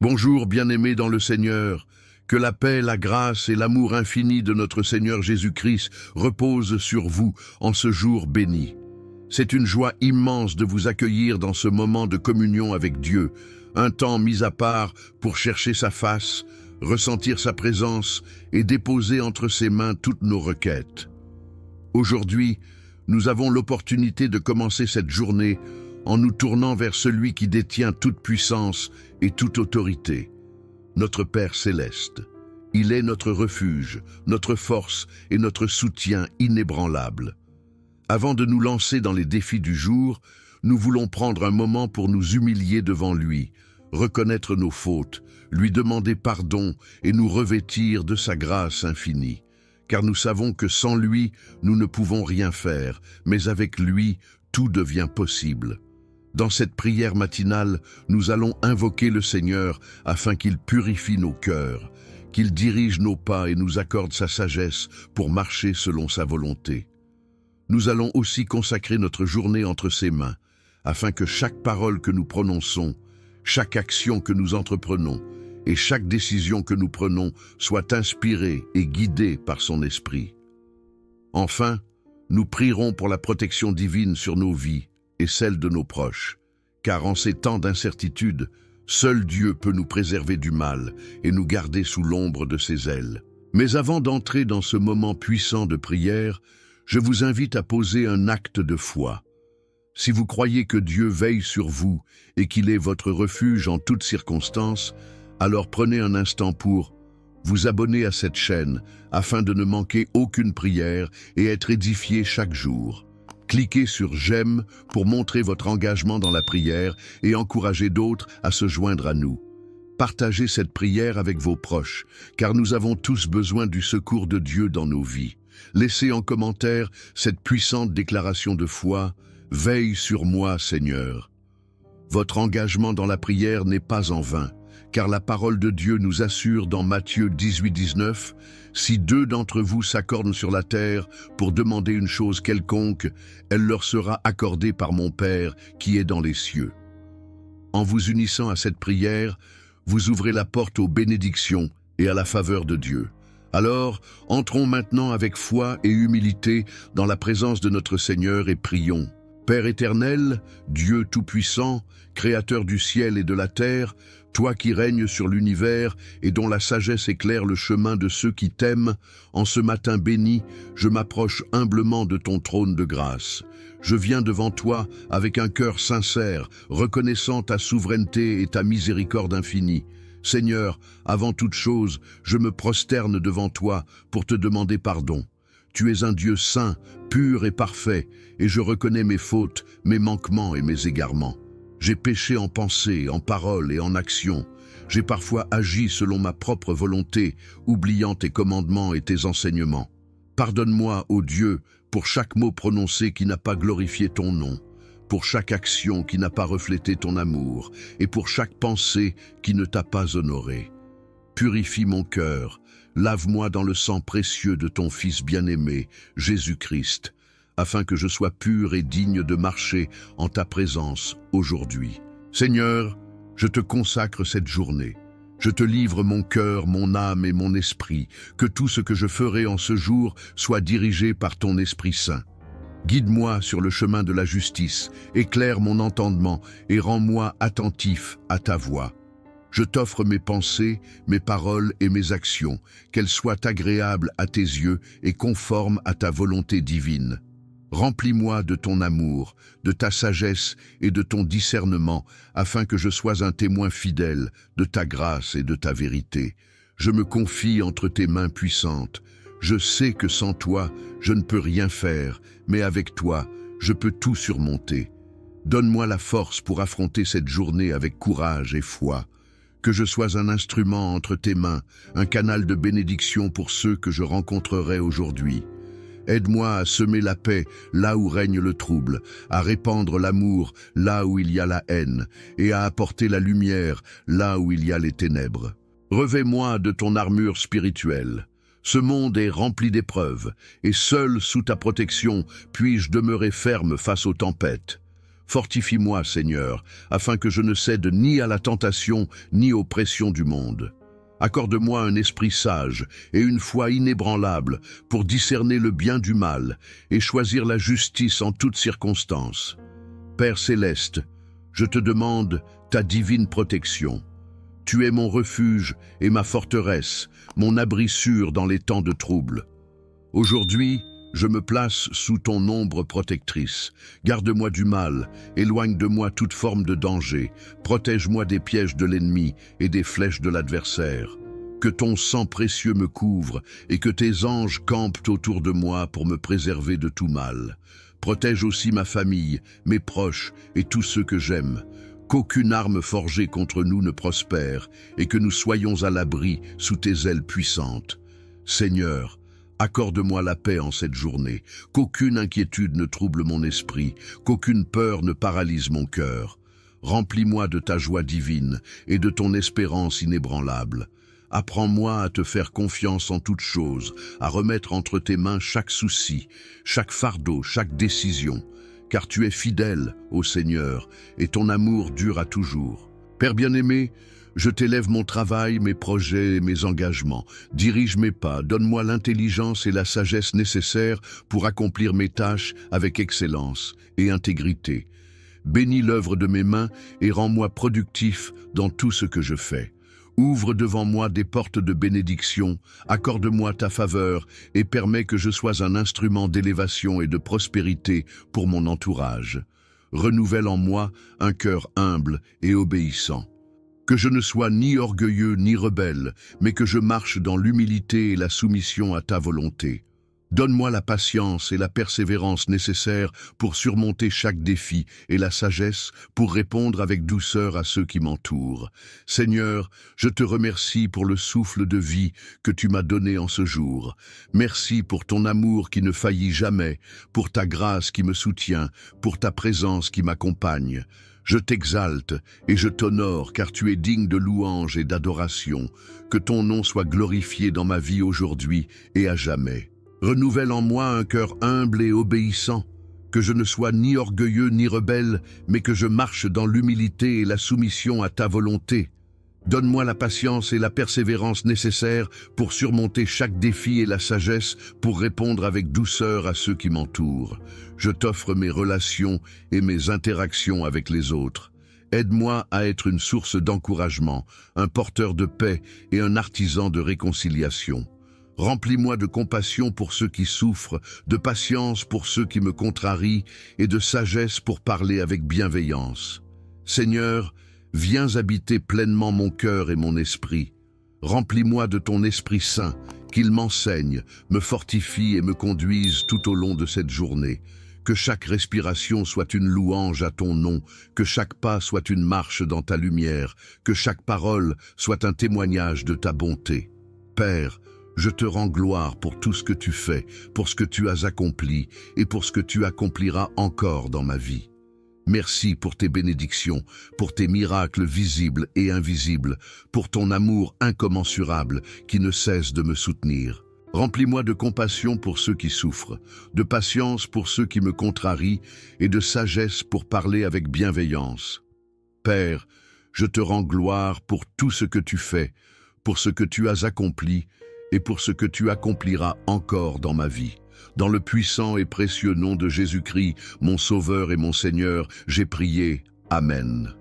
Bonjour, bien-aimés dans le Seigneur, que la paix, la grâce et l'amour infini de notre Seigneur Jésus-Christ reposent sur vous en ce jour béni. C'est une joie immense de vous accueillir dans ce moment de communion avec Dieu, un temps mis à part pour chercher sa face, ressentir sa présence et déposer entre ses mains toutes nos requêtes. Aujourd'hui, nous avons l'opportunité de commencer cette journée en nous tournant vers celui qui détient toute puissance et toute autorité, notre Père céleste. Il est notre refuge, notre force et notre soutien inébranlable. Avant de nous lancer dans les défis du jour, nous voulons prendre un moment pour nous humilier devant lui, reconnaître nos fautes, lui demander pardon et nous revêtir de sa grâce infinie. Car nous savons que sans lui, nous ne pouvons rien faire, mais avec lui, tout devient possible. Dans cette prière matinale, nous allons invoquer le Seigneur afin qu'il purifie nos cœurs, qu'il dirige nos pas et nous accorde sa sagesse pour marcher selon sa volonté. Nous allons aussi consacrer notre journée entre ses mains, afin que chaque parole que nous prononçons, chaque action que nous entreprenons et chaque décision que nous prenons soit inspirée et guidée par son esprit. Enfin, nous prierons pour la protection divine sur nos vies et celle de nos proches, car en ces temps d'incertitude, seul Dieu peut nous préserver du mal et nous garder sous l'ombre de ses ailes. Mais avant d'entrer dans ce moment puissant de prière, je vous invite à poser un acte de foi. Si vous croyez que Dieu veille sur vous et qu'il est votre refuge en toutes circonstances, alors prenez un instant pour vous abonner à cette chaîne afin de ne manquer aucune prière et être édifié chaque jour. Cliquez sur « J'aime » pour montrer votre engagement dans la prière et encourager d'autres à se joindre à nous. Partagez cette prière avec vos proches, car nous avons tous besoin du secours de Dieu dans nos vies. Laissez en commentaire cette puissante déclaration de foi « Veille sur moi, Seigneur ». Votre engagement dans la prière n'est pas en vain, car la parole de Dieu nous assure dans Matthieu 18:19 « Si deux d'entre vous s'accordent sur la terre pour demander une chose quelconque, elle leur sera accordée par mon Père qui est dans les cieux. » En vous unissant à cette prière, vous ouvrez la porte aux bénédictions et à la faveur de Dieu. Alors, entrons maintenant avec foi et humilité dans la présence de notre Seigneur et prions. Père éternel, Dieu tout-puissant, Créateur du ciel et de la terre, toi qui règnes sur l'univers et dont la sagesse éclaire le chemin de ceux qui t'aiment, en ce matin béni, je m'approche humblement de ton trône de grâce. Je viens devant toi avec un cœur sincère, reconnaissant ta souveraineté et ta miséricorde infinie. Seigneur, avant toute chose, je me prosterne devant toi pour te demander pardon. Tu es un Dieu saint, pur et parfait, et je reconnais mes fautes, mes manquements et mes égarements. J'ai péché en pensée, en parole et en action. J'ai parfois agi selon ma propre volonté, oubliant tes commandements et tes enseignements. Pardonne-moi, ô Dieu, pour chaque mot prononcé qui n'a pas glorifié ton nom, pour chaque action qui n'a pas reflété ton amour, et pour chaque pensée qui ne t'a pas honoré. Purifie mon cœur, lave-moi dans le sang précieux de ton Fils bien-aimé, Jésus-Christ, afin que je sois pur et digne de marcher en ta présence aujourd'hui. Seigneur, je te consacre cette journée. Je te livre mon cœur, mon âme et mon esprit, que tout ce que je ferai en ce jour soit dirigé par ton Esprit Saint. Guide-moi sur le chemin de la justice, éclaire mon entendement et rends-moi attentif à ta voix. Je t'offre mes pensées, mes paroles et mes actions, qu'elles soient agréables à tes yeux et conformes à ta volonté divine. Remplis-moi de ton amour, de ta sagesse et de ton discernement, afin que je sois un témoin fidèle de ta grâce et de ta vérité. Je me confie entre tes mains puissantes. Je sais que sans toi, je ne peux rien faire, mais avec toi, je peux tout surmonter. Donne-moi la force pour affronter cette journée avec courage et foi. Que je sois un instrument entre tes mains, un canal de bénédiction pour ceux que je rencontrerai aujourd'hui. Aide-moi à semer la paix là où règne le trouble, à répandre l'amour là où il y a la haine, et à apporter la lumière là où il y a les ténèbres. Revêt-moi de ton armure spirituelle. Ce monde est rempli d'épreuves, et seul sous ta protection puis-je demeurer ferme face aux tempêtes. Fortifie-moi, Seigneur, afin que je ne cède ni à la tentation, ni aux pressions du monde. Accorde-moi un esprit sage et une foi inébranlable pour discerner le bien du mal et choisir la justice en toutes circonstances. Père céleste, je te demande ta divine protection. Tu es mon refuge et ma forteresse, mon abri sûr dans les temps de trouble. Aujourd'hui, je me place sous ton ombre protectrice. Garde-moi du mal, éloigne de moi toute forme de danger, protège-moi des pièges de l'ennemi et des flèches de l'adversaire. Que ton sang précieux me couvre et que tes anges campent autour de moi pour me préserver de tout mal. Protège aussi ma famille, mes proches et tous ceux que j'aime. Qu'aucune arme forgée contre nous ne prospère et que nous soyons à l'abri sous tes ailes puissantes. Seigneur, accorde-moi la paix en cette journée, qu'aucune inquiétude ne trouble mon esprit, qu'aucune peur ne paralyse mon cœur. Remplis-moi de ta joie divine et de ton espérance inébranlable. Apprends-moi à te faire confiance en toutes choses, à remettre entre tes mains chaque souci, chaque fardeau, chaque décision, car tu es fidèle, ô Seigneur, et ton amour dure à toujours. Père bien-aimé, je t'élève mon travail, mes projets et mes engagements. Dirige mes pas, donne-moi l'intelligence et la sagesse nécessaires pour accomplir mes tâches avec excellence et intégrité. Bénis l'œuvre de mes mains et rends-moi productif dans tout ce que je fais. Ouvre devant moi des portes de bénédiction, accorde-moi ta faveur et permets que je sois un instrument d'élévation et de prospérité pour mon entourage. Renouvelle en moi un cœur humble et obéissant. Que je ne sois ni orgueilleux ni rebelle, mais que je marche dans l'humilité et la soumission à ta volonté. Donne-moi la patience et la persévérance nécessaires pour surmonter chaque défi et la sagesse pour répondre avec douceur à ceux qui m'entourent. Seigneur, je te remercie pour le souffle de vie que tu m'as donné en ce jour. Merci pour ton amour qui ne faillit jamais, pour ta grâce qui me soutient, pour ta présence qui m'accompagne. Je t'exalte et je t'honore car tu es digne de louange et d'adoration. Que ton nom soit glorifié dans ma vie aujourd'hui et à jamais. Renouvelle en moi un cœur humble et obéissant. Que je ne sois ni orgueilleux ni rebelle, mais que je marche dans l'humilité et la soumission à ta volonté. Donne-moi la patience et la persévérance nécessaires pour surmonter chaque défi et la sagesse pour répondre avec douceur à ceux qui m'entourent. Je t'offre mes relations et mes interactions avec les autres. Aide-moi à être une source d'encouragement, un porteur de paix et un artisan de réconciliation. Remplis-moi de compassion pour ceux qui souffrent, de patience pour ceux qui me contrarient et de sagesse pour parler avec bienveillance. Seigneur, viens habiter pleinement mon cœur et mon esprit. Remplis-moi de ton Esprit Saint, qu'il m'enseigne, me fortifie et me conduise tout au long de cette journée. Que chaque respiration soit une louange à ton nom, que chaque pas soit une marche dans ta lumière, que chaque parole soit un témoignage de ta bonté. Père, je te rends gloire pour tout ce que tu fais, pour ce que tu as accompli et pour ce que tu accompliras encore dans ma vie. Merci pour tes bénédictions, pour tes miracles visibles et invisibles, pour ton amour incommensurable qui ne cesse de me soutenir. Remplis-moi de compassion pour ceux qui souffrent, de patience pour ceux qui me contrarient et de sagesse pour parler avec bienveillance. Père, je te rends gloire pour tout ce que tu fais, pour ce que tu as accompli et pour ce que tu accompliras encore dans ma vie. Dans le puissant et précieux nom de Jésus-Christ, mon Sauveur et mon Seigneur, j'ai prié. Amen.